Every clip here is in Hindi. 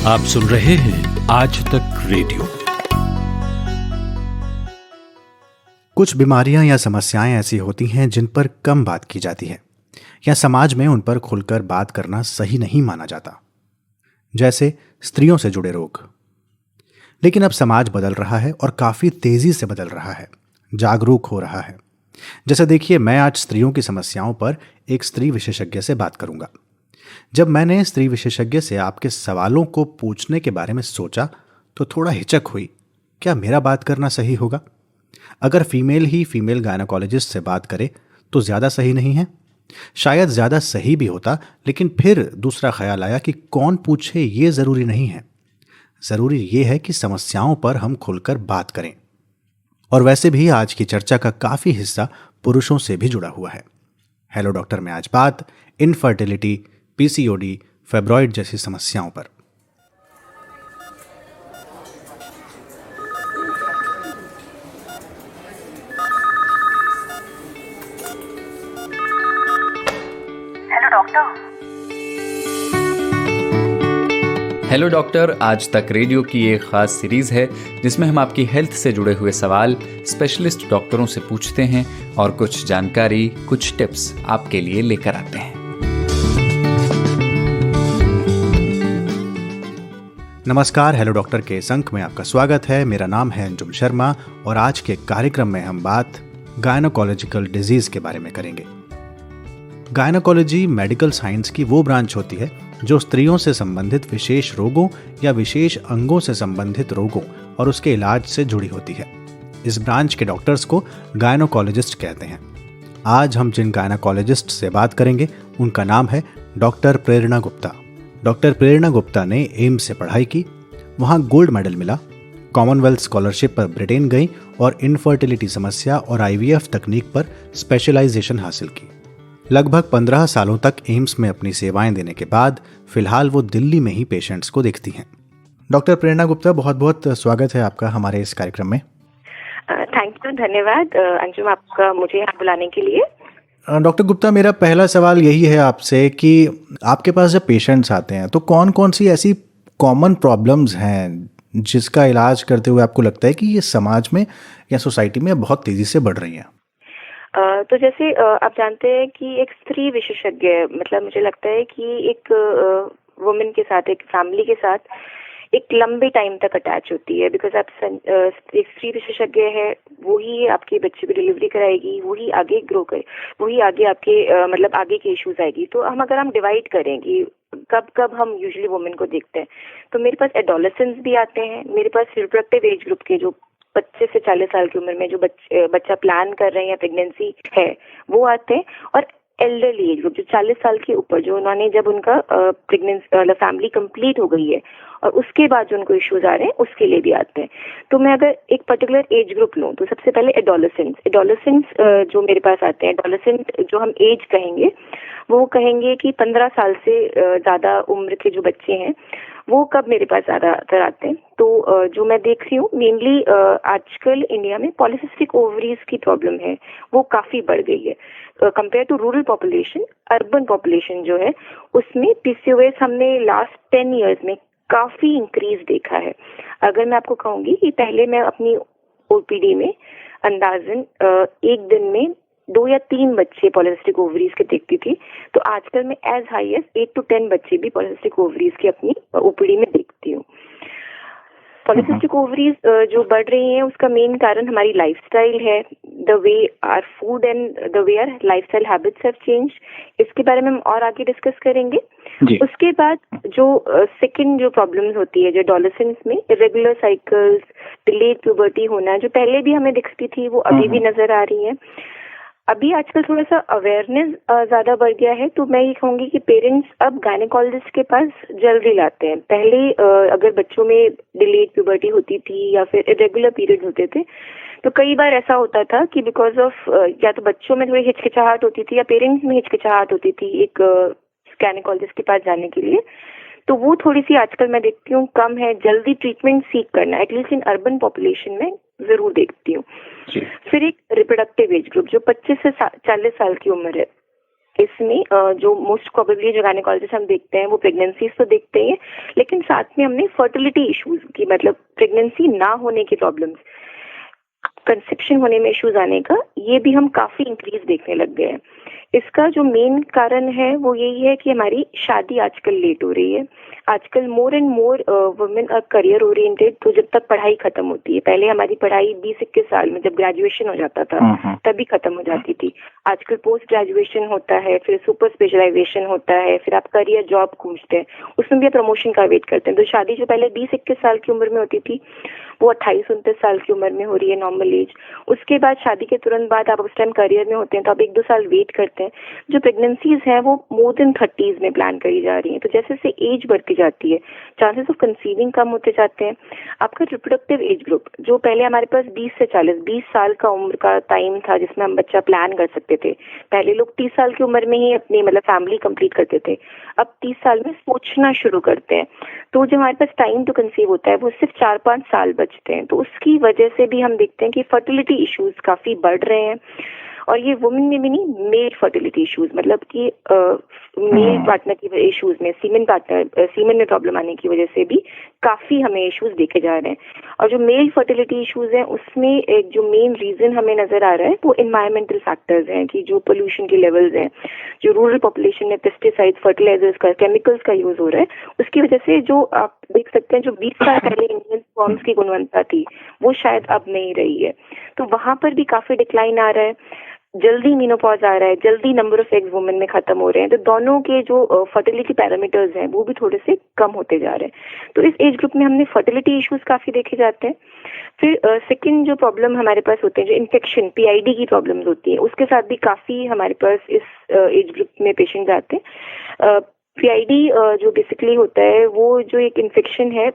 आप सुन रहे हैं आज तक रेडियो। कुछ बीमारियां या समस्याएं ऐसी होती हैं जिन पर कम बात की जाती है या समाज में उन पर खुलकर बात करना सही नहीं माना जाता, जैसे स्त्रियों से जुड़े रोग। लेकिन अब समाज बदल रहा है और काफी तेजी से बदल रहा है, जागरूक हो रहा है। जैसे देखिए, मैं आज स्त्रियों की समस्याओं पर एक स्त्री विशेषज्ञ से बात करूंगा। जब मैंने स्त्री विशेषज्ञ से आपके सवालों को पूछने के बारे में सोचा तो थोड़ा हिचक हुई। क्या मेरा बात करना सही होगा? अगर फीमेल ही फीमेल गायनोकोलॉजिस्ट से बात करे तो ज्यादा सही नहीं है? शायद ज्यादा सही भी होता, लेकिन फिर दूसरा ख्याल आया कि कौन पूछे ये जरूरी नहीं है। जरूरी ये है कि समस्याओं पर हम खुलकर बात करें। और वैसे भी आज की चर्चा का काफी हिस्सा पुरुषों से भी जुड़ा हुआ है। हेलो डॉक्टर में आज बात इनफर्टिलिटी, पीसीओडी, फाइब्रॉइड जैसी समस्याओं पर। हेलो डॉक्टर, आज तक रेडियो की एक खास सीरीज है जिसमें हम आपकी हेल्थ से जुड़े हुए सवाल स्पेशलिस्ट डॉक्टरों से पूछते हैं और कुछ जानकारी, कुछ टिप्स आपके लिए लेकर आते हैं। नमस्कार, हेलो डॉक्टर के इस अंक में आपका स्वागत है। मेरा नाम है अंजुम शर्मा और आज के कार्यक्रम में हम बात गायनोकोलॉजिकल डिजीज के बारे में करेंगे। गायनोकोलॉजी मेडिकल साइंस की वो ब्रांच होती है जो स्त्रियों से संबंधित विशेष रोगों या विशेष अंगों से संबंधित रोगों और उसके इलाज से जुड़ी होती है। इस ब्रांच के डॉक्टर्स को गायनोकोलॉजिस्ट कहते हैं। आज हम जिन गायनोकोलॉजिस्ट से बात करेंगे उनका नाम है डॉक्टर प्रेरणा गुप्ता। डॉक्टर प्रेरणा गुप्ता ने एम्स से पढ़ाई की, वहाँ गोल्ड मेडल मिला, कॉमनवेल्थ स्कॉलरशिप पर ब्रिटेन गई और इनफर्टिलिटी समस्या और आईवीएफ तकनीक पर स्पेशलाइजेशन हासिल की। लगभग 15 सालों तक एम्स में अपनी सेवाएं देने के बाद फिलहाल वो दिल्ली में ही पेशेंट्स को देखती हैं। डॉक्टर प्रेरणा गुप्ता, बहुत बहुत स्वागत है आपका हमारे इस कार्यक्रम में। थैंक यू, धन्यवाद अंजुम, आपका मुझे यहाँ बुलाने के लिए। डॉक्टर गुप्ता, मेरा पहला सवाल यही है आपसे कि आपके पास जब पेशेंट्स आते हैं तो कौन कौन सी ऐसी कॉमन प्रॉब्लम्स हैं जिसका इलाज करते हुए आपको लगता है कि ये समाज में या सोसाइटी में बहुत तेजी से बढ़ रही हैं? तो जैसे आप जानते हैं कि एक स्त्री विशेषज्ञ, मतलब मुझे लगता है कि एक वुमेन के साथ, एक फैमिली के साथ एक लंबे टाइम तक अटैच होती है। बिकॉज आप एक स्त्री विशेषज्ञ है, वही आपके बच्चे को डिलीवरी कराएगी, वही आगे ग्रो करे, वही आगे आपके मतलब आगे के इश्यूज आएगी। तो अगर हम डिवाइड करें कि कब कब हम यूजुअली वुमेन को देखते हैं, तो मेरे पास एडोलेसेंट्स भी आते हैं, मेरे पास रिप्रोडक्टिव एज ग्रुप के जो 25 से 40 साल की उम्र में जो बच्चा प्लान कर रहे हैं या प्रेगनेंसी है वो आते हैं, और एल्डरली एज ग्रुप जो 40 साल के ऊपर, जो उन्होंने जब उनका प्रेगनेंसी मतलब फैमिली कंप्लीट हो गई है और उसके बाद जो उनको इश्यूज आ रहे हैं उसके लिए भी आते हैं। तो मैं अगर एक पर्टिकुलर एज ग्रुप लूँ तो सबसे पहले एडोलेसेंट्स जो मेरे पास आते हैं, एडोलेसेंट जो हम एज कहेंगे, वो कहेंगे कि 15 साल से ज्यादा उम्र के जो बच्चे हैं वो कब मेरे पास ज्यादातर आते हैं। तो जो मैं देख रही हूँ मेनली आजकल इंडिया में पॉलीसिस्टिक ओवरीज की प्रॉब्लम है, वो काफी बढ़ गई है compare to rural population. Urban population जो है उसमें पीसीओएस हमने लास्ट 10 इयर्स में काफी इंक्रीज देखा है। अगर मैं आपको कहूंगी कि पहले मैं अपनी ओपीडी में अंदाजन एक दिन में 2 या 3 बच्चे पॉलीसिस्टिक ओवरीज के देखती थी, तो आजकल मैं एज हाई एज 8 to 10 बच्चे भी पॉलीसिस्टिक ओवरीज के अपनी ओपीडी में देखती हूँ। पॉलीसिस्टिक ओवरीज जो बढ़ रही हैं उसका मेन कारण हमारी लाइफस्टाइल है, the way our food and the way our lifestyle habits have changed. इसके बारे में हम और आगे डिस्कस करेंगे। उसके बाद जो सेकंड जो प्रॉब्लम्स होती है जो एडोलेसेंट्स में, इरेगुलर साइकिल्स, डिलेड प्यूबर्टी होना, जो पहले भी हमें दिखती थी वो अभी भी नजर आ रही है। अभी आजकल थोड़ा सा अवेयरनेस ज्यादा बढ़ गया है, तो मैं ये कहूंगी कि पेरेंट्स अब गायनेकोलॉजिस्ट के पास जल्दी लाते हैं। पहले अगर बच्चों में डिलेड प्यूबर्टी होती थी या फिर इरेगुलर पीरियड होते थे, तो कई बार ऐसा होता था कि बिकॉज ऑफ या तो बच्चों में थोड़ी हिचकिचाहट होती थी या पेरेंट्स में हिचकिचाहट होती थी एक गायनेकोलॉजिस्ट के पास जाने के लिए। तो वो थोड़ी सी आजकल मैं देखती हूँ कम है, जल्दी ट्रीटमेंट सीख करना, एटलीस्ट इन अर्बन पॉपुलेशन में जरूर देखती हूँ। फिर एक रिप्रोडक्टिव एज ग्रुप जो 25 से 40 साल की उम्र है, इसमें जो मोस्ट प्रोबेबली जो गायनेकोलॉजिस्ट हम देखते हैं वो प्रेगनेंसीज तो देखते हैं, लेकिन साथ में हमने फर्टिलिटी इश्यूज की, मतलब प्रेगनेंसी ना होने की प्रॉब्लम्स, कंसेप्शन होने में इश्यूज आने का, ये भी हम काफी इंक्रीज देखने लग गए हैं। इसका जो मेन कारण है वो यही है कि हमारी शादी आजकल लेट हो रही है। आजकल more and more women are career oriented, तो जब तक पढ़ाई खत्म होती है, पहले हमारी पढ़ाई 20-21 साल में जब ग्रेजुएशन हो जाता था तभी खत्म हो जाती थी। आजकल पोस्ट ग्रेजुएशन होता है, फिर सुपर स्पेशलाइजेशन होता है, फिर आप करियर जॉब खोजते हैं, उसमें भी प्रमोशन का वेट करते हैं। तो शादी जो पहले 20-21 साल की उम्र में होती थी वो 28-29 साल की उम्र में हो रही है नॉर्मल एज। उसके बाद शादी के तुरंत बाद आप उस टाइम करियर में होते हैं तो आप 1-2 साल वेट करते हैं। जो प्रेगनेंसीज हैं वो मोर देन 30s में प्लान करी जा रही हैं। तो जैसे जैसे एज बढ़ती जाती है, चांसेस ऑफ कंसीविंग कम होते जाते हैं। आपका रिप्रोडक्टिव एज ग्रुप जो पहले हमारे पास 20 से 40, 20 साल का उम्र का टाइम था जिसमें हम बच्चा प्लान कर सकते थे। पहले लोग 30 साल की उम्र में ही अपनी मतलब फैमिली कंप्लीट करते थे, अब 30 साल में सोचना शुरू करते हैं। तो जो हमारे पास टाइम टू कंसीव होता है वो सिर्फ 4-5 साल बचते हैं। तो उसकी वजह से भी हम देखते हैं कि फर्टिलिटी इश्यूज काफी बढ़ रहे हैं। और ये वुमेन में भी नहीं, मेल फर्टिलिटी इश्यूज, मतलब कि मेल पार्टनर की इश्यूज में, सीमेन में प्रॉब्लम आने की वजह से भी काफी हमें इश्यूज देखे जा रहे हैं। और जो मेल फर्टिलिटी इश्यूज हैं उसमें एक जो मेन रीजन हमें नजर आ रहा है वो एनवायरमेंटल फैक्टर्स हैं, कि जो पोल्यूशन के लेवल्स हैं, जो रूरल पॉपुलेशन में पेस्टिसाइड्स, फर्टिलाइजर्स का, केमिकल्स का यूज हो रहा है, उसकी वजह से जो आप देख सकते हैं जो 20 साल पहले इंडियन स्पर्म्स की गुणवत्ता थी वो शायद अब नहीं रही है। तो वहां पर भी काफी डिक्लाइन आ रहा है, जल्दी मीनोपॉज आ रहा है, जल्दी नंबर ऑफ एग्स वुमेन में खत्म हो रहे हैं। तो दोनों के जो फर्टिलिटी पैरामीटर्स हैं वो भी थोड़े से कम होते जा रहे हैं। तो इस एज ग्रुप में हमने फर्टिलिटी इश्यूज काफी देखे जाते हैं। फिर सेकंड जो प्रॉब्लम हमारे पास होते हैं, जो इन्फेक्शन, पीआईडी की प्रॉब्लम्स होती है, उसके साथ भी काफी हमारे पास इस एज ग्रुप में पेशेंट आते हैं। पीआईडी जो बेसिकली होता है वो जो एक इन्फेक्शन है,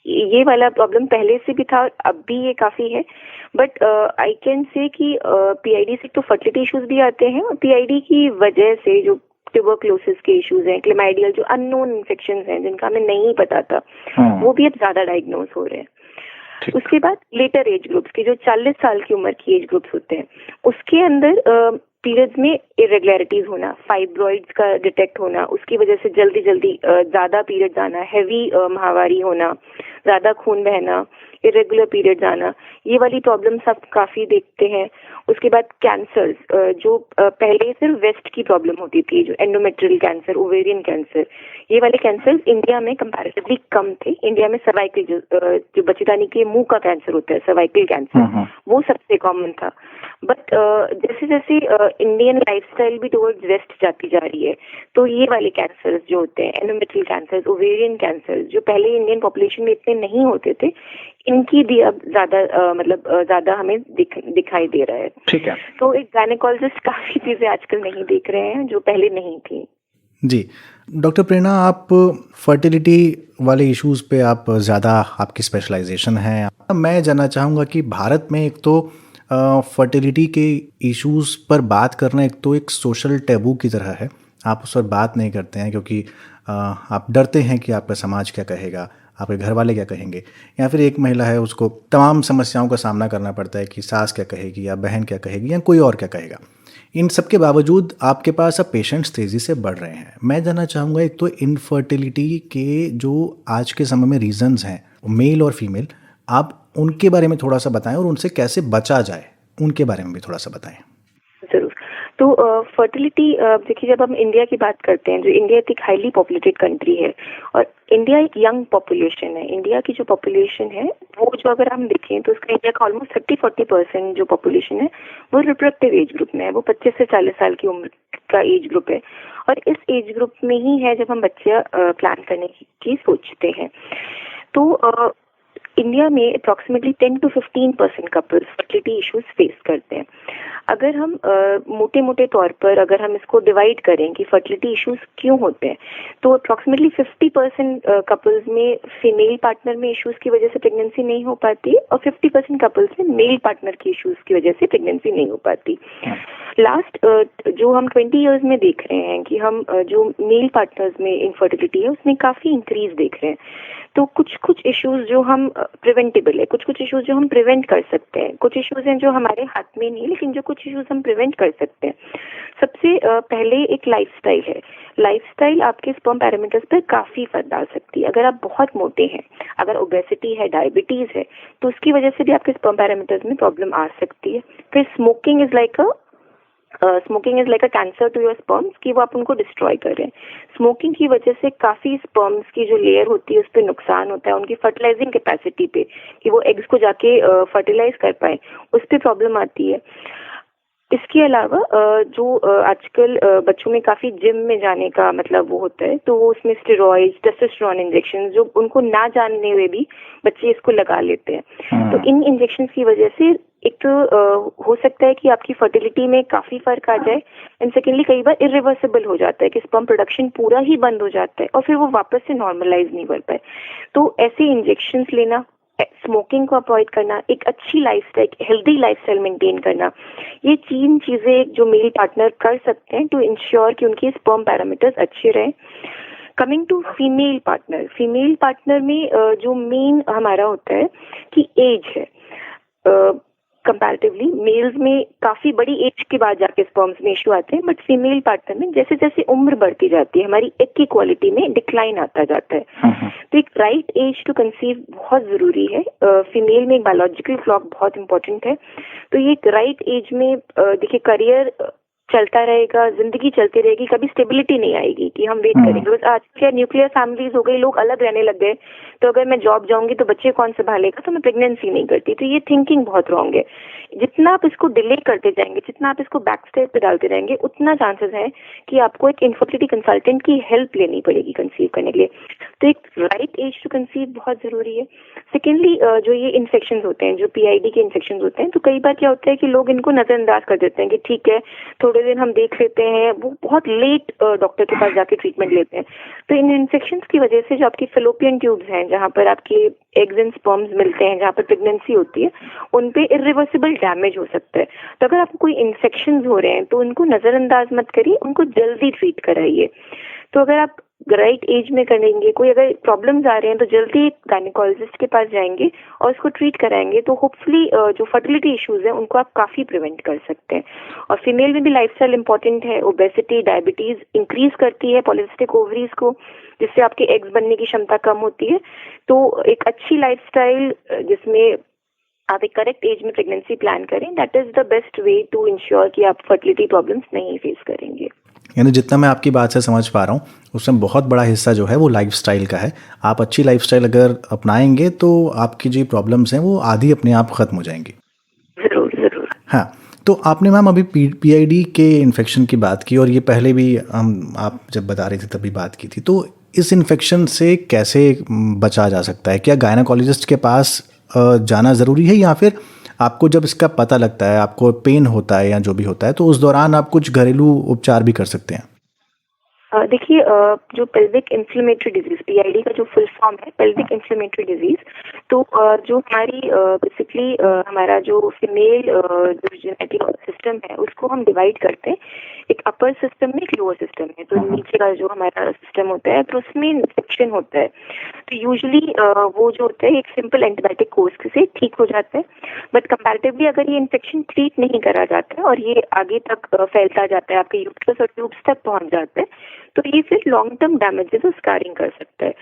ये वाला प्रॉब्लम पहले से भी था, अब भी ये काफी है, बट आई कैन से कि पीआईडी से तो फर्टिलिटी इश्यूज भी आते हैं, और पीआईडी की वजह से जो ट्यूबरक्लोसिस के इश्यूज हैं, क्लेमाइडियल जो अननोन इन्फेक्शंस हैं जिनका हमें नहीं पता था, वो भी अब ज्यादा डायग्नोज हो रहे हैं। उसके बाद लेटर एज ग्रुप्स के जो 40 साल की उम्र की एज ग्रुप्स होते हैं, उसके अंदर पीरियड्स में इरेगुलरिटीज होना, फाइब्रॉइड्स का डिटेक्ट होना, उसकी वजह से जल्दी जल्दी ज्यादा पीरियड्स आना, हैवी माहवारी होना, ज्यादा खून बहना, इरेगुलर पीरियड्स आना, ये वाली प्रॉब्लम्स आप काफी देखते हैं। उसके बाद कैंसर्स, जो पहले सिर्फ वेस्ट की प्रॉब्लम होती थी, जो एंडोमेट्रियल कैंसर, ओवेरियन कैंसर, ये वाले कैंसर्स इंडिया में कंपैरेटिवली कम थे। इंडिया में सर्वाइकल जो बच्चेदानी के मुंह का कैंसर होता है, सर्वाइकल कैंसर, वो सबसे कॉमन था। बट जैसे जैसे इंडियन लाइफस्टाइल भी टुवर्ड्स वेस्ट जाती जा रही है, तो ये वाले कैंसर्स जो होते हैं, एंडोमेट्रियल कैंसर्स, ओवेरियन कैंसर्स, जो पहले इंडियन पॉपुलेशन में इतने नहीं होते थे, इनकी भी अब ज्यादा हमें दिखाई दे रहा है। ठीक है। तो एक गायनेकोलॉजिस्ट काफी चीजें आजकल नहीं देख रहे हैं जो पहले नहीं थी। जी डॉक्टर प्रेरणा, आप फर्टिलिटी वाले इश्यूज़ पे आप ज़्यादा आपकी स्पेशलाइजेशन है। मैं जानना चाहूँगा कि भारत में एक तो फर्टिलिटी के इश्यूज़ पर बात करना एक तो एक सोशल टैबू की तरह है, आप उस पर बात नहीं करते हैं क्योंकि आप डरते हैं कि आपका समाज क्या कहेगा, आपके घर वाले क्या कहेंगे, या फिर एक महिला है उसको तमाम समस्याओं का सामना करना पड़ता है कि सास क्या कहेगी या बहन क्या कहेगी या कोई और क्या कहेगा। इन सब के बावजूद आपके पास अब पेशेंट्स तेज़ी से बढ़ रहे हैं। मैं जानना चाहूँगा एक तो इनफर्टिलिटी के जो आज के समय में रीजंस हैं, मेल और फीमेल, आप उनके बारे में थोड़ा सा बताएं और उनसे कैसे बचा जाए उनके बारे में भी थोड़ा सा बताएं। जरूर। तो फर्टिलिटी देखिए, जब हम इंडिया की बात करते हैं, जो इंडिया एक हाईली पॉपुलेटेड कंट्री है और इंडिया एक यंग पॉपुलेशन है। इंडिया की जो पॉपुलेशन है वो जो अगर हम देखें तो उसका इंडिया का ऑलमोस्ट 30-40% जो पॉपुलेशन है वो रिप्रोडक्टिव एज ग्रुप में है, वो 25 से 40 साल की उम्र का एज ग्रुप है। और इस एज ग्रुप में ही है जब हम बच्चा प्लान करने की सोचते हैं। तो इंडिया में approximately 10-15% couples fertility issues face करते हैं। अगर हम मोटे मोटे तौर पर अगर हम इसको डिवाइड करें कि फर्टिलिटी इश्यूज क्यों होते हैं, तो अप्रॉक्सीमेटली 50% कपल्स में फीमेल पार्टनर में इश्यूज की वजह से प्रेगनेंसी नहीं हो पाती और 50% कपल्स में मेल पार्टनर की इश्यूज की वजह से प्रेगनेंसी नहीं हो पाती। लास्ट जो हम 20 इयर्स में देख रहे हैं कि हम जो मेल पार्टनर्स में इनफर्टिलिटी है उसमें काफी इंक्रीज देख रहे हैं। तो कुछ इश्यूज जो हम प्रिवेंटेबल है, कुछ कुछ इश्यूज जो हम प्रिवेंट कर सकते हैं, कुछ इश्यूज हैं जो हमारे हाथ में नहीं, लेकिन जो कुछ इश्यूज हम प्रिवेंट कर सकते हैं। सबसे पहले एक लाइफस्टाइल है। लाइफस्टाइल आपके स्पर्म पैरामीटर्स पर काफी फर्क डाल सकती है। अगर आप बहुत मोटे हैं, अगर ओबेसिटी है, डायबिटीज है, तो उसकी वजह से भी आपके स्पर्म पैरामीटर्स में प्रॉब्लम आ सकती है। फिर smoking is like a cancer to your sperms, कि वो आप उनको डिस्ट्रॉय कर रहे हैं। स्मोकिंग की वजह से काफी स्पर्म्स की जो लेयर होती है उस पर नुकसान होता है, उनकी फर्टिलाइजिंग कैपेसिटी पे, कि वो एग्स को जाके फर्टिलाइज कर पाए, उस पर प्रॉब्लम आती है। इसके अलावा जो आजकल बच्चों में काफी जिम में जाने का मतलब वो होता है, तो उसमें स्टेरॉइड्स, टेस्टोस्टेरोन इंजेक्शन जो उनको ना जानने हुए भी बच्चे इसको लगा लेते हैं। तो इन इंजेक्शन की वजह से एक तो हो सकता है कि आपकी फर्टिलिटी में काफी फर्क आ जाए, एंड सेकेंडली कई बार इरिवर्सिबल हो जाता है कि स्पर्म प्रोडक्शन पूरा ही बंद हो जाता है और फिर वो वापस से नॉर्मलाइज नहीं कर पाए। तो ऐसे इंजेक्शन लेना, स्मोकिंग को अवॉइड करना, एक अच्छी लाइफस्टाइल, हेल्दी लाइफस्टाइल मेंटेन करना, ये 3 चीजें जो मेल पार्टनर कर सकते हैं टू इंश्योर कि उनके स्पर्म पैरामीटर्स अच्छे रहें। कमिंग टू फीमेल पार्टनर में जो मेन हमारा होता है कि एज है। कंपैरेटिवली मेल्स में काफी बड़ी एज के बाद जाके स्पर्म्स में इश्यू आते हैं, बट फीमेल पार्टनर में जैसे जैसे उम्र बढ़ती जाती है हमारी एग की क्वालिटी में डिक्लाइन आता जाता है। तो एक राइट एज टू कंसीव बहुत जरूरी है। फीमेल में एक बायोलॉजिकल क्लॉक बहुत इंपॉर्टेंट है। तो ये एक राइट एज में देखिए करियर चलता रहेगा, जिंदगी चलती रहेगी, कभी स्टेबिलिटी नहीं आएगी कि हम वेट करेंगे। बस आज क्या न्यूक्लियर फैमिलीज हो गई, लोग अलग रहने लग गए, तो अगर मैं जॉब जाऊंगी तो बच्चे कौन संभालेगा, तो मैं प्रेगनेंसी नहीं करती। तो ये थिंकिंग बहुत रॉन्ग है। जितना आप इसको डिले करते जाएंगे, जितना आप इसको बैक स्टेज पे डालते रहेंगे, उतना चांसेस है कि आपको एक इनफर्टिलिटी कंसल्टेंट की हेल्प लेनी पड़ेगी कंसीव करने के लिए। तो एक राइट एज टू कंसीव बहुत जरूरी है। सेकेंडली जो ये इन्फेक्शन होते हैं, जो PID के इन्फेक्शन होते हैं, तो कई बार क्या होता है कि लोग इनको नजरअंदाज कर देते हैं कि ठीक है थोड़े दिन हम देख लेते हैं, वो बहुत लेट डॉक्टर के पास जाके ट्रीटमेंट लेते हैं। तो इन इन्फेक्शंस की वजह से जो आपकी फेलोपियन ट्यूब्स हैं, जहाँ पर आपके एग्स एंड स्पर्म्स मिलते हैं, जहाँ पर प्रेगनेंसी होती है, उन पे इरिवर्सिबल डैमेज हो सकता है। तो अगर आपको कोई इन्फेक्शंस हो रहे हैं तो उनको नजरअंदाज मत करिए, उनको जल्दी ट्रीट कराइए। तो अगर आप राइट एज में करेंगे, कोई अगर प्रॉब्लम्स आ रहे हैं तो जल्दी गायनेकोलॉजिस्ट के पास जाएंगे और उसको ट्रीट कराएंगे, तो होपफुली जो फर्टिलिटी इश्यूज हैं उनको आप काफी प्रिवेंट कर सकते हैं। और फीमेल में भी लाइफस्टाइल इंपॉर्टेंट है। ओबेसिटी, डायबिटीज इंक्रीज करती है पॉलिसिस्टिक ओवरीज को, जिससे आपके एग्स बनने की क्षमता कम होती है। तो एक अच्छी लाइफस्टाइल जिसमें आप एक करेक्ट एज में प्रेगनेंसी प्लान करें, that is the best way to ensure कि आप फर्टिलिटी प्रॉब्लम्स नहीं फेस करेंगे। यानी जितना मैं आपकी बात से समझ पा रहा हूँ उसमें बहुत बड़ा हिस्सा जो है वो लाइफस्टाइल का है। आप अच्छी लाइफस्टाइल अगर अपनाएंगे तो आपकी जो प्रॉब्लम्स हैं वो आधी अपने आप खत्म हो जाएंगी। जरूर। हाँ, तो आपने मैम अभी PID के इन्फेक्शन की बात की, और ये पहले भी आप जब बता रहे थे तभी बात की थी। तो इस इन्फेक्शन से कैसे बचा जा सकता है? क्या गायनेकोलॉजिस्ट के पास जाना ज़रूरी है, या फिर आपको जब इसका पता लगता है, आपको पेन होता है या जो भी होता है, तो उस दौरान आप कुछ घरेलू उपचार भी कर सकते हैं? देखिए जो पेल्विक इन्फ्लेमेटरी डिजीज, PID का जो फुल फॉर्म है पेल्विक इन्फ्लेमेटरी डिजीज, तो जो हमारी बेसिकली हमारा जो फीमेल जो जेनेटिक सिस्टम है उसको हम डिवाइड करते हैं, एक अपर सिस्टम में, एक लोअर सिस्टम में। तो नीचे का जो हमारा सिस्टम होता है तो उसमें इन्फेक्शन होता है, तो यूजुअली वो जो होता है एक सिंपल एंटीबायोटिक कोर्स से ठीक हो जाता है। बट कंपैरेटिवली अगर ये इन्फेक्शन ट्रीट नहीं करा जाता है और ये आगे तक फैलता जाता है, आपके यूट्रस और ट्यूब्स तक पहुंच जाता है, तो ये फिर लॉन्ग टर्म डैमेजेस और स्कारिंग कर सकता है।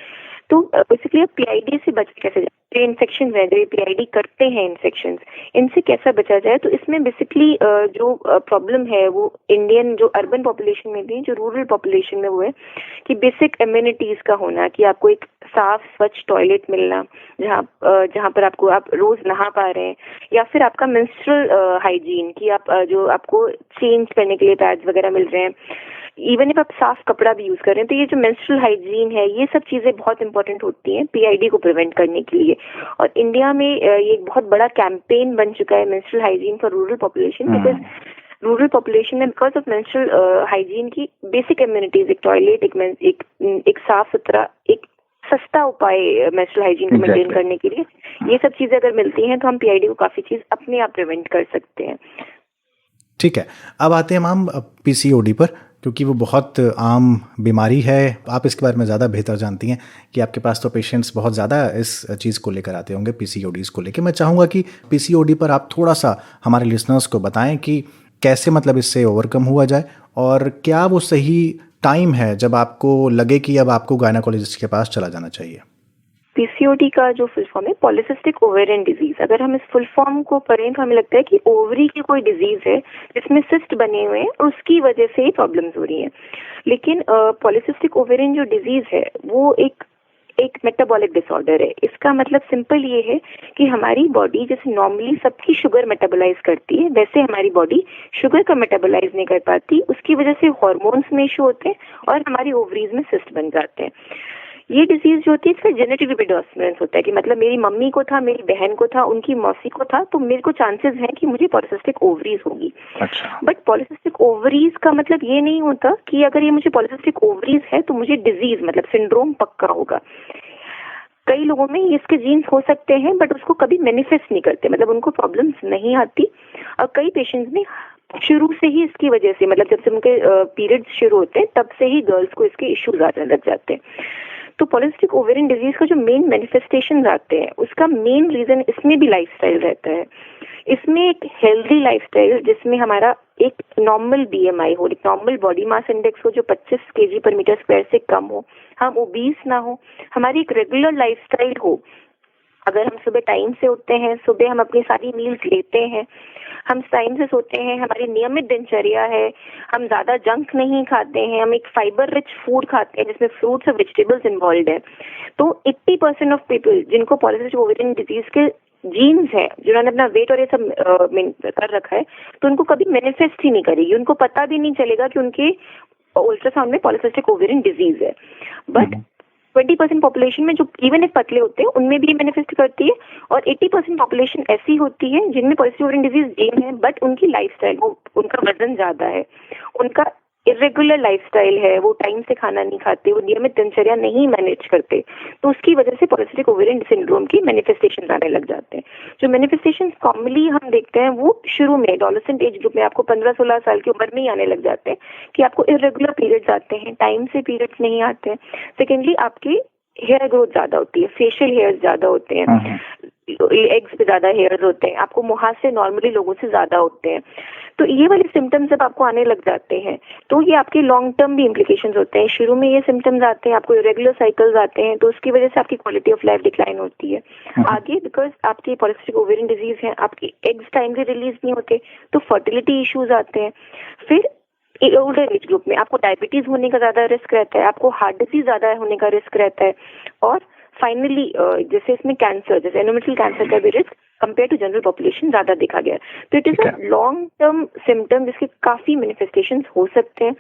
तो बेसिकली आप PID से बच कैसे जाए, जो इन्फेक्शन है, जो PID करते हैं इन्फेक्शंस, इनसे कैसा बचा जाए? तो इसमें बेसिकली जो प्रॉब्लम है वो इंडियन जो अर्बन पॉपुलेशन में भी, जो रूरल पॉपुलेशन में वो है कि बेसिक एम्यूनिटीज का होना, कि आपको एक साफ स्वच्छ टॉयलेट मिलना जहाँ पर आप रोज नहा पा रहे हैं, या फिर आपका मेंस्ट्रुअल हाइजीन, कि आप जो आपको चेंज करने के लिए पैड्स वगैरह मिल रहे हैं, इवन इफ आप साफ कपड़ा भी यूज कर रहे हैं। तो ये जो मेंस्ट्रुअल हाइजीन है, ये सब चीजें बहुत इंपॉर्टेंट होती हैं PID को प्रिवेंट करने के लिए। और इंडिया में ये एक बहुत बड़ा कैंपेन बन चुका है menstrual hygiene for rural population, because rural population में बिकॉज ऑफ मेंस्ट्रुअल हाइजीन की बेसिक इम्यूनिटीज, एक टॉयलेट, एक साफ सुथरा, एक सस्ता उपाय मेंस्ट्रुअल हाइजीन को मेंटेन करने के लिए, ये सब चीजें अगर मिलती हैं तो हम PID को काफी चीज अपने आप प्रिवेंट कर सकते हैं। ठीक है, अब आते हैं मैम PCOD पर। क्योंकि वो बहुत आम बीमारी है। आप इसके बारे में ज़्यादा बेहतर जानती हैं कि आपके पास तो पेशेंट्स बहुत ज़्यादा इस चीज़ को लेकर आते होंगे, पीसीओडीज़ को लेकर। मैं चाहूँगा कि पीसीओडी पर आप थोड़ा सा हमारे लिसनर्स को बताएं कि कैसे मतलब इससे ओवरकम हुआ जाए, और क्या वो सही टाइम है जब आपको लगे कि अब आपको गायनेकोलॉजिस्ट के पास चला जाना चाहिए। पीसीओडी का जो फुल फॉर्म है पॉलिसिस्टिक ओवेरियन डिजीज, अगर हम इस फुल फॉर्म को पढ़ें तो हमें लगता है कि ओवरी की कोई डिजीज है जिसमें सिस्ट बने हुए हैं और उसकी वजह से ही प्रॉब्लम्स हो रही हैं। लेकिन पॉलिसिस्टिक ओवेरियन जो डिजीज है वो एक मेटाबॉलिक डिसऑर्डर है। इसका मतलब सिंपल ये है कि हमारी बॉडी जैसे नॉर्मली सबकी शुगर मेटाबोलाइज करती है, वैसे हमारी बॉडी शुगर का मेटाबोलाइज नहीं कर पाती। उसकी वजह से हार्मोन्स में इशू होते हैं और हमारी ओवरीज में सिस्ट बन जाते हैं। ये डिजीज जो होती है इसका जेनेटिक प्रेडोमिनेंस होता है कि मतलब मेरी मम्मी को था, मेरी बहन को था, उनकी मौसी को था, तो मेरे को चांसेस हैं कि मुझे पॉलिसिस्टिक ओवरीज होगी। अच्छा। बट पॉलिसिस्टिक ओवरीज का मतलब ये नहीं होता कि अगर ये मुझे पॉलिसिस्टिक ओवरीज है तो मुझे डिजीज मतलब सिंड्रोम पक्का होगा। कई लोगों में इसके जीन्स हो सकते हैं बट उसको कभी मैनिफेस्ट नहीं करते, मतलब उनको प्रॉब्लम्स नहीं आती। और कई पेशेंट्स में शुरू से ही इसकी वजह से मतलब जब से उनके पीरियड्स शुरू होते हैं तब से ही गर्ल्स को इसके इश्यूज आने लग जाते हैं। तो पॉलिसिस्टिक ओवेरियन डिजीज का जो मेन मैनिफेस्टेशन आते हैं उसका मेन रीजन इसमें भी लाइफस्टाइल रहता है। इसमें एक हेल्दी लाइफस्टाइल जिसमें हमारा एक नॉर्मल बीएमआई हो, एक नॉर्मल बॉडी मास इंडेक्स हो जो 25 केजी पर मीटर स्क्वायर से कम हो, हम ओबीस ना हो, हमारी एक रेगुलर लाइफस्टाइल हो। अगर हम सुबह टाइम से उठते हैं, सुबह हम अपनी सारी मील्स लेते हैं, हम टाइम से सोते हैं, हमारी नियमित दिनचर्या है, हम ज्यादा जंक नहीं खाते हैं, हम एक फाइबर रिच फूड खाते हैं जिसमें फ्रूट्स और वेजिटेबल्स इन्वॉल्व है, तो 80% ऑफ पीपल जिनको पॉलिसिस्टिक ओवेरियन डिजीज के जीन्स है, जिन्होंने अपना वेट और ये सब कर रखा है, तो उनको कभी मैनिफेस्ट ही नहीं करेगी, उनको पता भी नहीं चलेगा कि उनके अल्ट्रासाउंड में पॉलिसिस्टिक ओवेरियन डिजीज है। बट 20% पॉपुलेशन में जो इवन एक पतले होते हैं उनमें भी मैनिफेस्ट करती है, और 80% पॉपुलेशन ऐसी होती है जिनमें पॉलिसिस्टिक ओवेरियन डिजीज जीन है बट उनकी लाइफस्टाइल, वो उनका वजन ज्यादा है, उनका इरेगुलर लाइफस्टाइल है, वो टाइम से खाना नहीं खाते, वो नियमित दिनचर्या नहीं मैनेज करते, तो उसकी वजह से पॉलिसिस्टिक ओवेरियन सिंड्रोम की मैनिफेस्टेशंस आने लग जाते हैं। जो मैनिफेस्टेशंस कॉमनली हम देखते हैं वो शुरू में एडोलेसेंट एज ग्रुप में आपको 15-16 साल की उम्र में ही आने लग जाते हैं कि आपको इरेगुलर पीरियड्स आते हैं, टाइम से पीरियड्स नहीं आते हैं। सेकेंडली आपकी हेयर ग्रोथ ज्यादा होती है, फेशियल हेयर्स ज्यादा होते हैं, एग्स पे ज्यादा हेयर्स होते हैं, आपको मुहासे नॉर्मली लोगों से ज्यादा होते हैं। तो ये वाले सिम्टम्स जब आपको आने लग जाते हैं तो ये आपके लॉन्ग टर्म भी इम्प्लीकेशंस होते हैं। शुरू में ये सिम्टम्स आते हैं, आपको इरेगुलर साइकिल्स आते हैं, तो उसकी वजह से आपकी क्वालिटी ऑफ लाइफ डिक्लाइन होती है। आगे बिकॉज आपकी पॉलिसिस्टिक ओवेरियन डिजीज है, आपकी एग्स टाइमली रिलीज नहीं होते, तो फर्टिलिटी इश्यूज आते हैं। फिर ओल्डर एज ग्रुप में आपको डायबिटीज होने का ज्यादा रिस्क रहता है, आपको हार्ट डिजीज ज्यादा होने का रिस्क रहता है, और फाइनली जैसे इसमें कैंसर, जैसे एंडोमेट्रियल कैंसर का भी risk compare to general population ज्यादा देखा गया है। तो it is a long term symptom जिसके काफी मैनिफेस्टेशंस हो सकते हैं,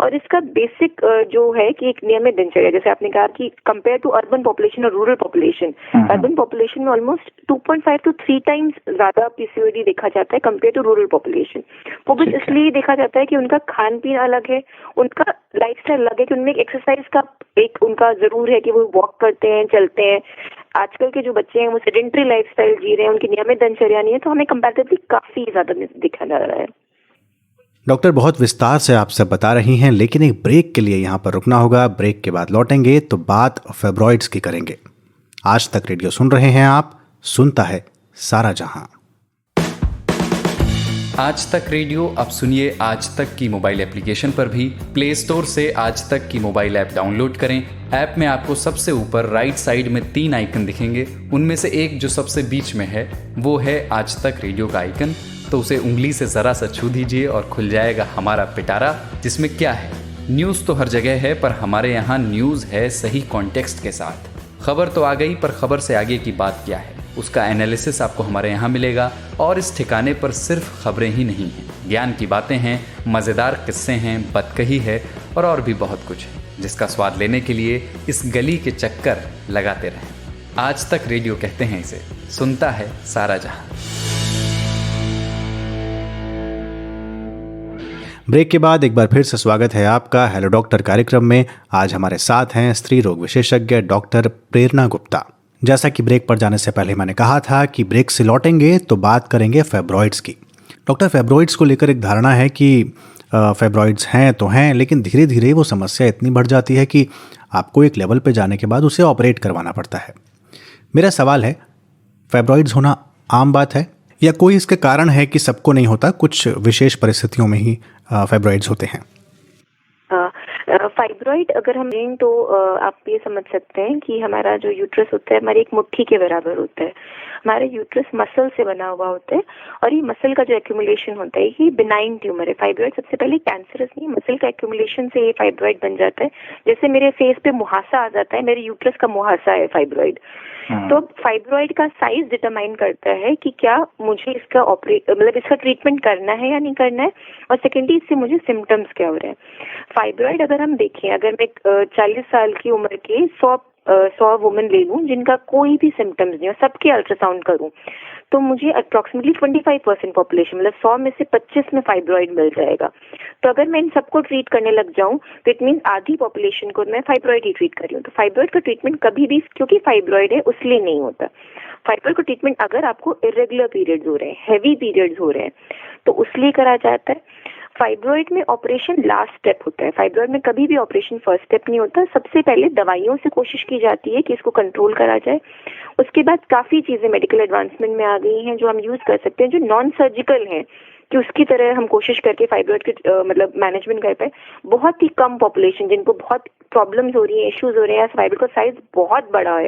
और इसका बेसिक जो है कि एक नियमित दिनचर्या, जैसे आपने कहा कि कंपेयर टू अर्बन पॉपुलेशन और रूरल पॉपुलेशन, अर्बन पॉपुलेशन में ऑलमोस्ट 2.5 to 3 टाइम्स ज्यादा पीसीओडी देखा जाता है कंपेयर टू रूरल पॉपुलेशन। वो बस इसलिए देखा जाता है कि उनका खान पीन अलग है, उनका लाइफस्टाइल अलग है, कि उनमें एक्सरसाइज का एक उनका जरूर है कि वो वॉक करते हैं, चलते हैं। आजकल के जो बच्चे हैं वो सेडेंटरी लाइफस्टाइल जी रहे हैं, उनकी नियमित दिनचर्या नहीं है, तो हमें कंपैरेटिवली काफी ज्यादा दिखा जा रहा है। डॉक्टर बहुत विस्तार से आप सब बता रही हैं, लेकिन एक ब्रेक के लिए यहाँ पर रुकना होगा। ब्रेक के बाद लौटेंगे तो बात फाइब्रॉइड्स की करेंगे। आज तक रेडियो सुन रहे हैं आप, सुनता है सारा जहां। आज तक रेडियो अब सुनिए आज तक की मोबाइल एप्लीकेशन पर भी। प्ले स्टोर से आज तक की मोबाइल ऐप डाउनलोड करें। ऐप में आपको सबसे ऊपर राइट साइड में 3 आइकन दिखेंगे, उनमें से एक जो सबसे बीच में है वो है आज तक रेडियो का आइकन, तो उसे उंगली से जरा सा छू दीजिए और खुल जाएगा हमारा पिटारा, जिसमें क्या है, न्यूज़ तो हर जगह है पर हमारे यहाँ न्यूज़ है सही कॉन्टेक्स्ट के साथ। खबर तो आ गई पर खबर से आगे की बात क्या है, उसका एनालिसिस आपको हमारे यहाँ मिलेगा। और इस ठिकाने पर सिर्फ खबरें ही नहीं हैं, ज्ञान की बातें हैं, मज़ेदार किस्से हैं, बतकही है और भी बहुत कुछ है, जिसका स्वाद लेने के लिए इस गली के चक्कर लगाते रहें। आज तक रेडियो कहते हैं इसे, सुनता है सारा जहां। ब्रेक के बाद एक बार फिर से स्वागत है आपका हेलो डॉक्टर कार्यक्रम में। आज हमारे साथ हैं स्त्री रोग विशेषज्ञ डॉक्टर प्रेरणा गुप्ता। जैसा कि ब्रेक पर जाने से पहले मैंने कहा था कि ब्रेक से लौटेंगे तो बात करेंगे फाइब्रॉइड्स की। डॉक्टर, फाइब्रॉइड्स को लेकर एक धारणा है कि फाइब्रॉइड्स हैं तो हैं, लेकिन धीरे धीरे वो समस्या इतनी बढ़ जाती है कि आपको एक लेवल पे जाने के बाद उसे ऑपरेट करवाना पड़ता है। मेरा सवाल है, फाइब्रॉइड्स होना आम बात है या कोई इसके कारण है कि सबको नहीं होता, कुछ विशेष परिस्थितियों में ही फाइब्रॉइड्स होते हैं? फाइब्रॉइड अगर हम लें तो आप ये समझ सकते हैं कि हमारा जो यूट्रस होता है हमारी एक मुट्ठी के बराबर होता है। हमारा यूट्रस मसल से बना हुआ होता है और ये मसल का जो एक्यूमुलेशन होता है ये बिनाइन ट्यूमर है। फाइब्रॉइड सबसे पहले कैंसरस नहीं, मसल का एक्यूमुलेशन से ये फाइब्रॉइड बन जाता है। जैसे मेरे फेस पे मुहासा आ जाता है, मेरे यूट्रस का मुहासा है फाइब्रॉइड। तो फाइब्रॉइड का साइज डिटरमाइन करता है कि क्या मुझे इसका मतलब इसका ट्रीटमेंट करना है या नहीं करना है, और सेकेंडली इससे मुझे सिम्टम्स क्या हो रहे हैं। फाइब्रॉइड अगर हम देखें, अगर मैं 40 साल की उम्र के 100 वुमेन ले लूं जिनका कोई भी सिम्टम्स नहीं हो, सबके अल्ट्रासाउंड करूं, तो मुझे अप्रोक्सीमेटली 25% पॉपुलेशन मतलब 100 में से 25 में फाइब्रॉइड मिल जाएगा। तो अगर मैं इन सबको ट्रीट करने लग जाऊं तो इट मीन आधी पॉपुलेशन को मैं फाइब्रॉइड ही ट्रीट कर रही हूँ। तो फाइब्रॉइड का ट्रीटमेंट कभी भी, क्योंकि फाइब्रॉइड है उसलिए नहीं होता। फाइब्रॉइड का ट्रीटमेंट अगर आपको इरेगुलर पीरियड्स हो रहे हैं, हैवी पीरियड्स हो रहे हैं, तो उसलिए करा जाता है। फाइब्रॉइड में ऑपरेशन लास्ट स्टेप होता है। फाइब्रॉइड में कभी भी ऑपरेशन फर्स्ट स्टेप नहीं होता। सबसे पहले दवाइयों से कोशिश की जाती है कि इसको कंट्रोल करा जाए। उसके बाद काफी चीजें मेडिकल एडवांसमेंट में आ गई हैं जो हम यूज कर सकते हैं, जो नॉन सर्जिकल हैं, कि उसकी तरह हम कोशिश करके फाइब्रॉइड के मतलब मैनेजमेंट कर पाए। बहुत ही कम पॉपुलेशन जिनको बहुत प्रॉब्लम्स हो रही है, इश्यूज हो रहे हैं, फाइब्रॉइड का साइज बहुत बड़ा है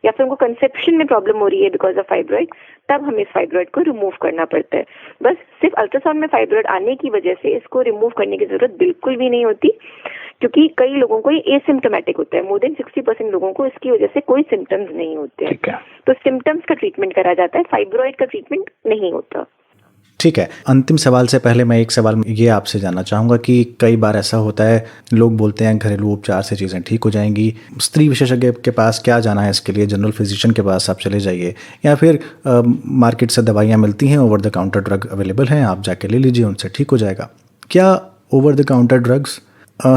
या फिर उनको कंसेप्शन में प्रॉब्लम हो रही है बिकॉज ऑफ फाइब्रॉइड, तब हमें इस फाइब्रॉइड को रिमूव करना पड़ता है। बस सिर्फ अल्ट्रासाउंड में फाइब्रॉइड आने की वजह से इसको रिमूव करने की जरूरत बिल्कुल भी नहीं होती, क्योंकि कई लोगों को ये एसिम्टोमेटिक होता है। मोर देन 60% लोगों को इसकी वजह से कोई सिम्टम्स नहीं होते हैं। तो सिम्टम्स का ट्रीटमेंट करा जाता है, फाइब्रॉइड का ट्रीटमेंट नहीं होता। ठीक है, अंतिम सवाल से पहले मैं एक सवाल ये आपसे जानना चाहूँगा कि कई बार ऐसा होता है, लोग बोलते हैं घरेलू उपचार से चीज़ें ठीक हो जाएंगी, स्त्री विशेषज्ञ के पास क्या जाना है इसके लिए, जनरल फिजिशियन के पास आप चले जाइए, या फिर मार्केट से दवाइयाँ मिलती हैं, over the counter drug available हैं, आप जाके ले लीजिए, उनसे ठीक हो जाएगा। क्या over the counter drugs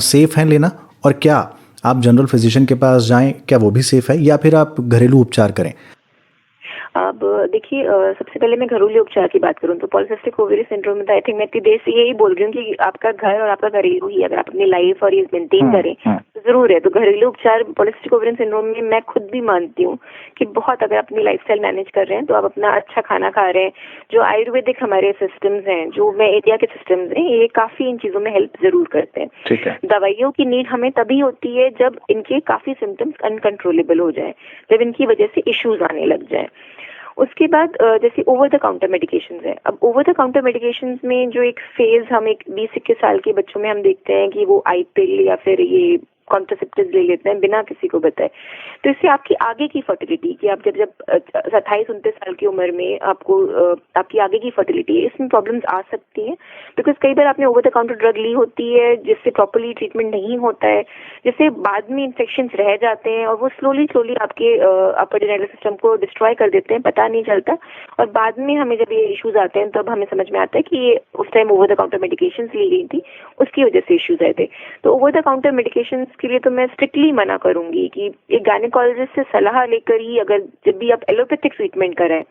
safe हैं लेना, और क्या आप जनरल फिजिशियन के पास जाएँ, क्या वो भी सेफ़ है, या फिर आप घरेलू उपचार करें? अब देखिए, सबसे पहले मैं घरेलू उपचार की बात करूं तो पॉलीसिस्टिक ओवरी सिंड्रोम में आई थिंक मैं इतनी देर से यही बोल रही हूँ कि आपका घर और आपका घरेलू ही, अगर आप अपनी लाइफ और ये मेंटेन करें तो जरूर है। तो घरेलू उपचार पॉलीसिस्टिक ओवरी सिंड्रोम में मैं खुद भी मानती हूँ कि बहुत, अगर अपनी लाइफस्टाइल मैनेज कर रहे हैं तो आप अपना अच्छा खाना खा रहे हैं, जो आयुर्वेदिक हमारे सिस्टम्स हैं, जो मैं इंडिया के सिस्टम्स हैं, ये काफी इन चीजों में हेल्प जरूर करते हैं। ठीक है। दवाइयों की नीड हमें तभी होती है जब इनके काफी सिम्टम्स अनकंट्रोलेबल हो जाए, जब इनकी वजह से इश्यूज आने लग जाए। उसके बाद जैसे ओवर द काउंटर मेडिकेशंस है। अब ओवर द काउंटर मेडिकेशंस में जो एक फेज हम एक 20-21 साल के बच्चों में हम देखते हैं कि वो आई पिल या फिर ये कॉन्ट्रासेप्टिव्स ले लेते हैं बिना किसी को बताए। तो इससे आपकी आगे की फर्टिलिटी, कि आप जब 28-29 साल की उम्र में आपको आपकी आगे की फर्टिलिटी है, इसमें प्रॉब्लम्स आ सकती हैं। बिकॉज कई बार आपने ओवर द काउंटर ड्रग ली होती है जिससे प्रॉपर्ली ट्रीटमेंट नहीं होता है, जिससे बाद में इन्फेक्शंस रह जाते हैं और वो स्लोली आपके अपर जेनिटल सिस्टम को डिस्ट्रॉय कर देते हैं, पता नहीं चलता। और बाद में हमें जब ये इश्यूज आते हैं तब हमें समझ में आता है कि ये उस time over the counter medications ली गई थी, उसकी वजह से इश्यूज आए थे। तो ओवर द काउंटर मेडिकेशंस के लिए तो मैं स्ट्रिक्टली मना करूंगी कि एक गायनेकोलॉजिस्ट से सलाह लेकर ही, अगर जब भी आप एलोपैथिक ट्रीटमेंट करें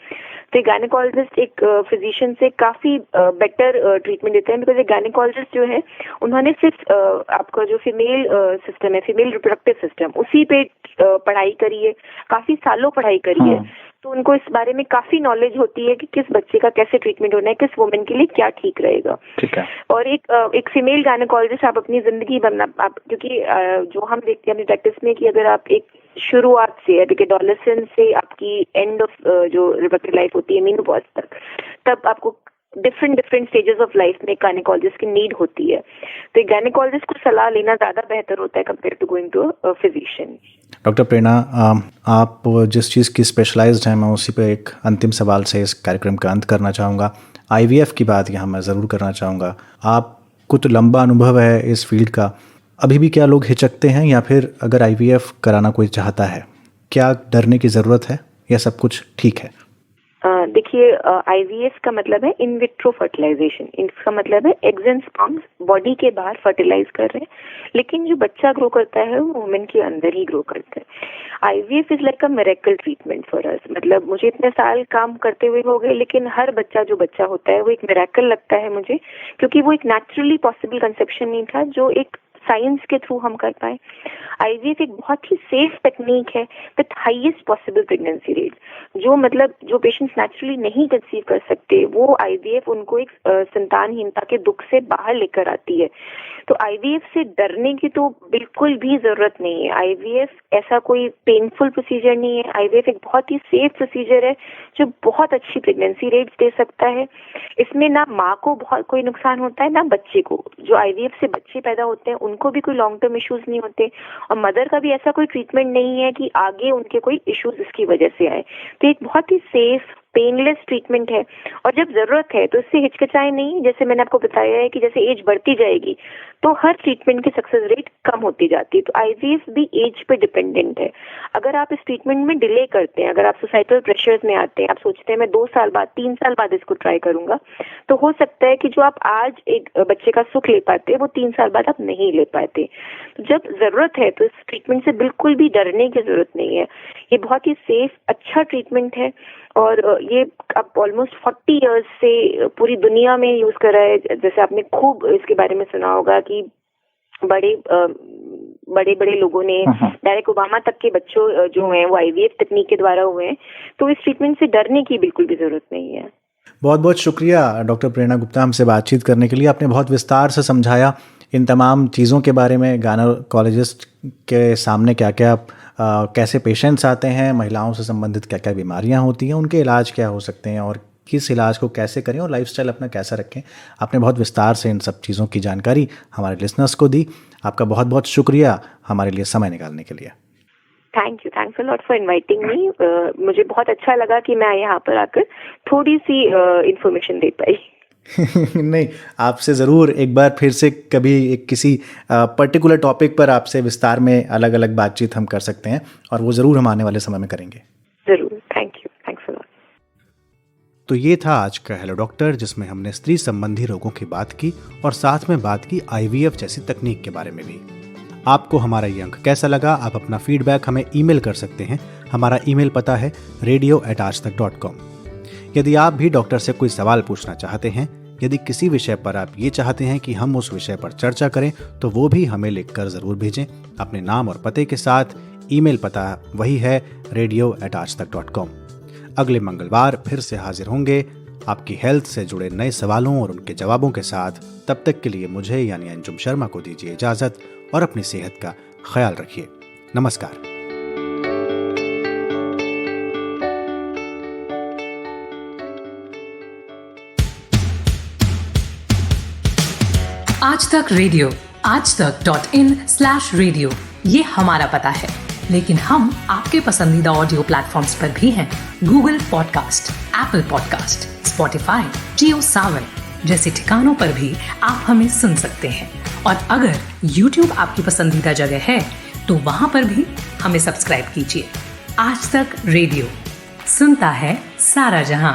तो गायनेकोलॉजिस्ट एक फिजिशियन से काफी बेटर ट्रीटमेंट देते हैं। बिकॉज एक गायनेकोलॉजिस्ट जो है उन्होंने सिर्फ आपका जो फीमेल सिस्टम है, फीमेल रिप्रोडक्टिव सिस्टम, उसी पे पढ़ाई करी है, काफी सालों पढ़ाई करी है। तो उनको इस बारे में काफी नॉलेज होती है कि किस बच्चे का कैसे ट्रीटमेंट होना है, किस वुमेन के लिए क्या ठीक रहेगा। ठीक है। और एक फीमेल गायनेकोलॉजिस्ट आप अपनी जिंदगी आप, क्योंकि जो हम देखते हैं अपनी प्रैक्टिस में कि अगर आप एक शुरुआत से एडोलेसेंस से आपकी एंड ऑफ जो रिप्रोडक्टिव लाइफ होती है मेनोपॉज तक, तब आपको डिफरेंट स्टेजेस ऑफ लाइफ में गायनेकोलॉजिस्ट की नीड होती है। तो एक गायनेकोलॉजिस्ट को सलाह लेना ज्यादा बेहतर होता है compare to going to physician. Doctor Prerna, आप जिस चीज़ की स्पेशलाइज्ड हैं, मैं उसी पे एक अंतिम सवाल से इस कार्यक्रम का अंत करना चाहूँगा। IVF की बात यहाँ मैं ज़रूर करना चाहूँगा। आपको तो लंबा अनुभव है इस फील्ड का, अभी भी क्या लोग हिचकते हैं, या फिर अगर IVF कराना कोई चाहता है, क्या डरने की ज़रूरत है या सब कुछ ठीक है? देखिए, IVF का मतलब है इन विट्रो फर्टिलाइजेशन। इसका मतलब है एग्स एंड स्पर्म्स बॉडी के बाहर फर्टिलाइज कर रहे हैं, लेकिन जो बच्चा ग्रो करता है वो वुमेन के अंदर ही ग्रो करता है। IVF is like a miracle treatment for us. मतलब मुझे इतने साल काम करते हुए हो गए, लेकिन हर बच्चा जो बच्चा होता है वो एक मिरेकल लगता है मुझे, क्योंकि वो एक नेचुरली पॉसिबल कंसेप्शन नहीं था जो एक साइंस के थ्रू हम कर पाए। IVF एक बहुत ही सेफ टेक्निक है with highest possible pregnancy rate. जो पेशेंट्स नेचुरली नहीं कंसीव कर सकते, वो IVF उनको एक संतानहीनता के दुख से बाहर लेकर आती है। तो IVF से डरने की तो बिल्कुल भी जरूरत नहीं है। IVF ऐसा कोई पेनफुल प्रोसीजर नहीं है। IVF एक बहुत ही सेफ प्रोसीजर है जो बहुत अच्छी प्रेगनेंसी रेट्स दे सकता है। इसमें ना माँ को बहुत कोई नुकसान होता है, ना बच्चे को। जो IVF से बच्चे पैदा होते हैं उनको भी कोई लॉन्ग टर्म इश्यूज नहीं होते, और मदर का भी ऐसा कोई ट्रीटमेंट नहीं है कि आगे उनके कोई इश्यूज इसकी वजह से आए। तो एक बहुत ही सेफ पेनलेस ट्रीटमेंट है, और जब जरूरत है तो इससे हिचकिचाए नहीं। जैसे मैंने आपको बताया है कि जैसे एज बढ़ती जाएगी तो हर ट्रीटमेंट की सक्सेस रेट कम होती जाती है। तो IVF भी एज पे डिपेंडेंट है। अगर आप इस ट्रीटमेंट में डिले करते हैं, अगर आप सोसाइटल प्रेशर्स में आते हैं, आप सोचते हैं मैं 2 साल बाद 3 साल बाद इसको ट्राई करूंगा, तो हो सकता है कि जो आप आज एक बच्चे का सुख ले पाते वो 3 साल बाद आप नहीं ले पाते। तो जब जरूरत है तो इस ट्रीटमेंट से बिल्कुल भी डरने की जरूरत नहीं है। ये बहुत ही सेफ अच्छा ट्रीटमेंट है, और ये अब ऑलमोस्ट 40 इयर्स से पूरी दुनिया में यूज कर रहा है। जैसे आपने खूब इसके बारे में सुना होगा कि बड़े लोगों ने, डायरेक्ट ओबामा तक के बच्चों जो हैं वो IVF तकनीक के द्वारा हुए हैं। तो इस ट्रीटमेंट से डरने की बिल्कुल भी जरूरत नहीं है। बहुत बहुत शुक्रिया डॉक्टर प्रेरणा गुप्ता हमसे बातचीत करने के लिए। आपने बहुत विस्तार से समझाया इन तमाम चीज़ों के बारे में, गायनेकोलॉजिस्ट के सामने क्या क्या कैसे पेशेंट्स आते हैं, महिलाओं से संबंधित क्या क्या बीमारियां होती हैं, उनके इलाज क्या हो सकते हैं और किस इलाज को कैसे करें और लाइफस्टाइल अपना कैसा रखें। आपने बहुत विस्तार से इन सब चीज़ों की जानकारी हमारे लिसनर्स को दी। आपका बहुत बहुत शुक्रिया हमारे लिए समय निकालने के लिए। Thank you, thanks a lot for inviting me. मुझे बहुत अच्छा लगा कि मैं यहाँ पर आकर थोड़ी सी इंफॉर्मेशन दे पाई। नहीं, आपसे ज़रूर एक बार फिर से कभी एक किसी पर्टिकुलर टॉपिक पर आपसे विस्तार में अलग अलग बातचीत हम कर सकते हैं, और वो ज़रूर हम आने वाले समय में करेंगे। ज़रूर, thank you, thanks a lot. तो ये था आज का हेलो डॉक्टर, जिसमें हमने स्त्री संबंधी रोगों की बात की और साथ में बात की IVF जैसी तकनीक के बारे में भी। आपको हमारा ये अंक कैसा लगा? आप अपना फीडबैक हमें ईमेल कर सकते हैं। हमारा ईमेल पता है radio@aajtak.com। यदि आप भी डॉक्टर से कोई सवाल पूछना चाहते हैं, यदि किसी विषय पर आप ये चाहते हैं कि हम उस विषय पर चर्चा करें, तो वो भी हमें लिखकर ज़रूर भेजें अपने नाम और पते के साथ। ईमेल पता वही है radio@aajtak.com। अगले मंगलवार फिर से हाजिर होंगे आपकी हेल्थ से जुड़े नए सवालों और उनके जवाबों के साथ। तब तक के लिए मुझे यानी अंजुम शर्मा को दीजिए इजाज़त और अपनी सेहत का ख्याल रखिए। नमस्कार। आज तक रेडियो aajtak.in/radio ये हमारा पता है, लेकिन हम आपके पसंदीदा ऑडियो प्लेटफॉर्म्स पर भी हैं। Google podcast, Apple podcast, Spotify, Jio Saavn जैसे ठिकानों पर भी आप हमें सुन सकते हैं। और अगर YouTube आपकी पसंदीदा जगह है तो वहां पर भी हमें सब्सक्राइब कीजिए। आज तक रेडियो सुनता है सारा जहां।